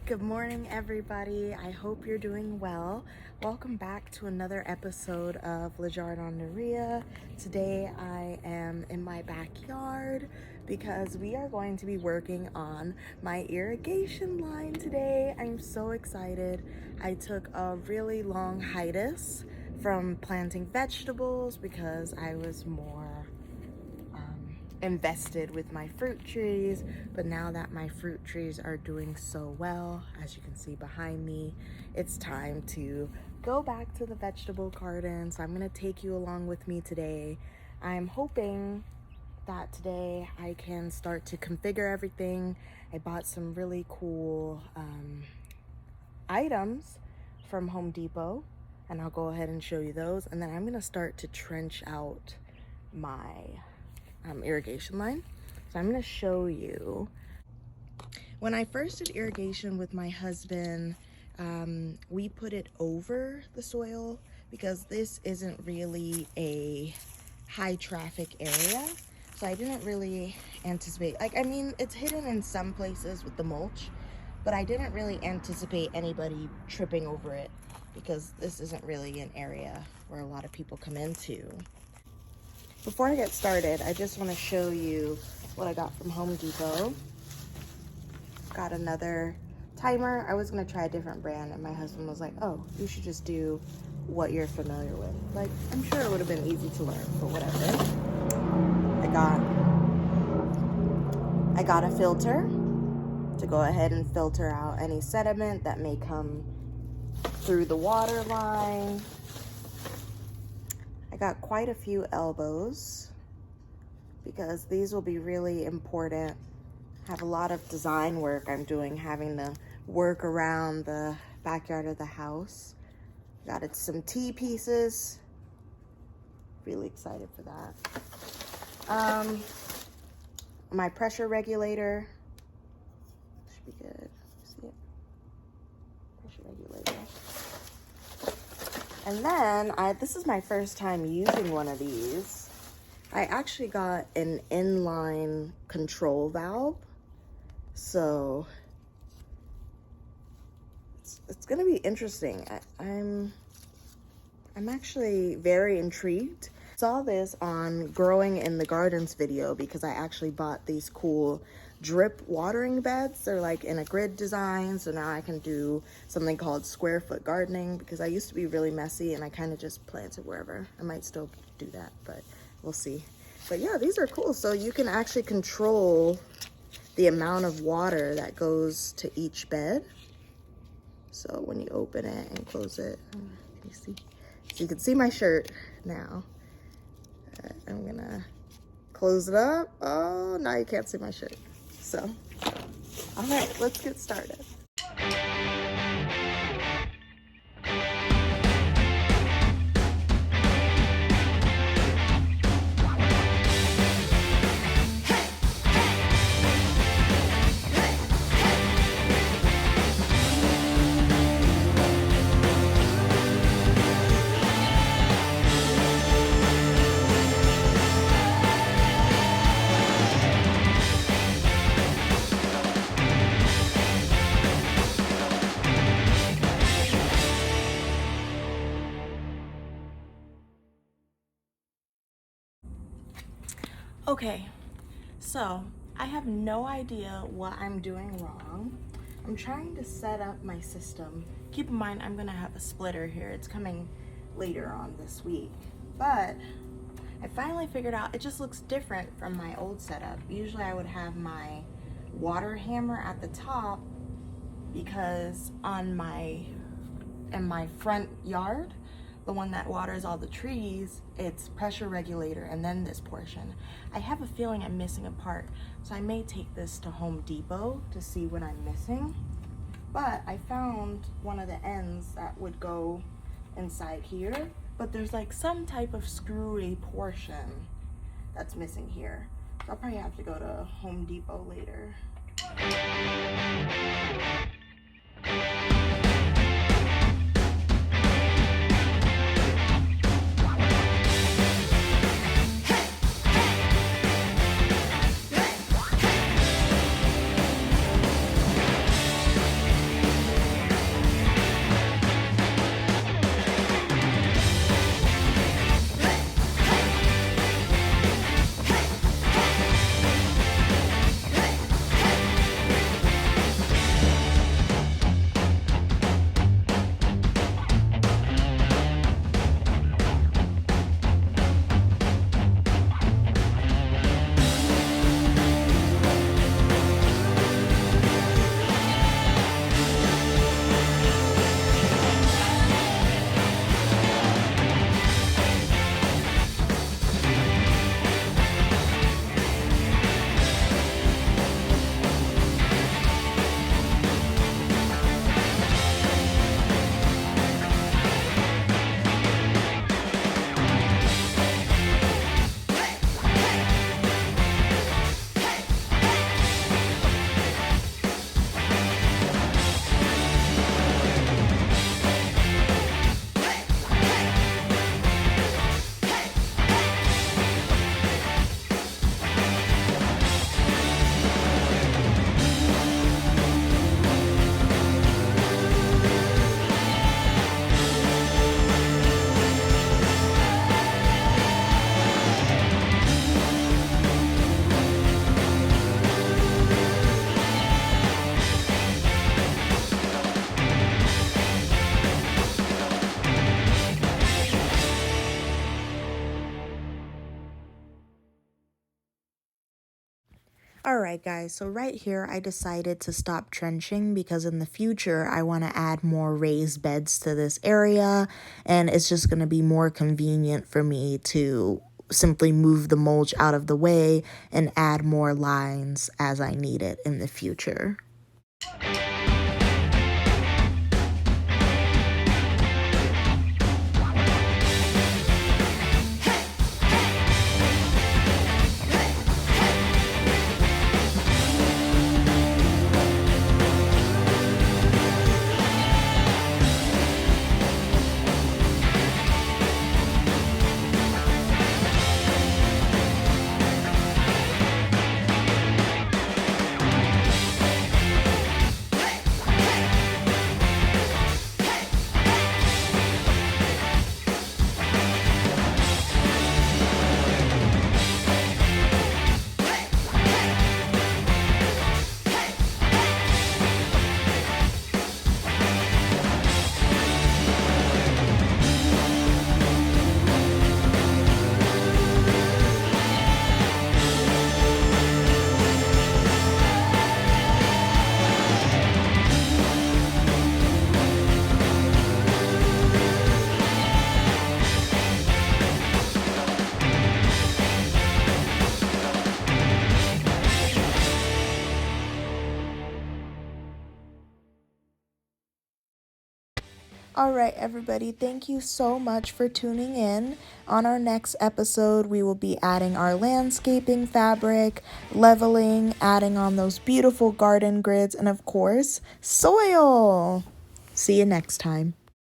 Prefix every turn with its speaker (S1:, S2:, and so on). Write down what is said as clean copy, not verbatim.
S1: Good morning, everybody. I hope you're doing well. Welcome back to another episode of Lejardoneria. Today I am in my backyard because we are going to be working on my irrigation line today. I'm so excited. I took a really long hiatus from planting vegetables because I was more invested with my fruit trees, but now that my fruit trees are doing so well, as you can see behind me, it's time to go back to the vegetable garden. So I'm gonna take you along with me today. I'm hoping that today I can start to configure everything. I bought some really cool items from Home Depot, and I'll go ahead and show you those, and then I'm gonna start to trench out my irrigation line. So I'm going to show you. When I first did irrigation with my husband, we put it over the soil because this isn't really a high traffic area. So I didn't really anticipate, it's hidden in some places with the mulch, but I didn't really anticipate anybody tripping over it because this isn't really an area where a lot of people come into. Before I get started, I just want to show you what I got from Home Depot. Got another timer. I was going to try a different brand, and my husband was like, oh, you should just do what you're familiar with. Like, I'm sure it would have been easy to learn, but whatever. I got a filter to go ahead and filter out any sediment that may come through the water line. I got quite a few elbows because these will be really important. I have a lot of design work I'm doing, having to work around the backyard of the house. Got it some T-pieces. Really excited for that. My pressure regulator. Should be good. See it? Pressure regulator. And then, this is my first time using one of these. I actually got an inline control valve. So, it's gonna be interesting. I'm actually very intrigued. Saw this on Growing in the Gardens video because I actually bought these cool drip watering beds. They're like in a grid design, so now I can do something called square foot gardening because I used to be really messy and I kind of just planted wherever. I might still do that, but we'll see. But yeah, these are cool. So you can actually control the amount of water that goes to each bed. So when you open it and close it, you see, so you can see my shirt now. I'm gonna close it up. Oh, now you can't see my shirt. So, all right, let's get started. Okay, so I have no idea what I'm doing wrong. I'm trying to set up my system. Keep in mind, I'm gonna have a splitter here. It's coming later on this week. But I finally figured out it just looks different from my old setup. Usually I would have my water hammer at the top because in my front yard, the one that waters all the trees, it's pressure regulator and then this portion. I have a feeling I'm missing a part, so I may take this to Home Depot to see what I'm missing. But I found one of the ends that would go inside here, but there's like some type of screwy portion that's missing here. So I'll probably have to go to Home Depot later. Alright guys, so right here I decided to stop trenching because in the future I want to add more raised beds to this area, and it's just going to be more convenient for me to simply move the mulch out of the way and add more lines as I need it in the future. Alright, everybody, thank you so much for tuning in. On our next episode, we will be adding our landscaping fabric, leveling, adding on those beautiful garden grids, and of course, soil. See you next time.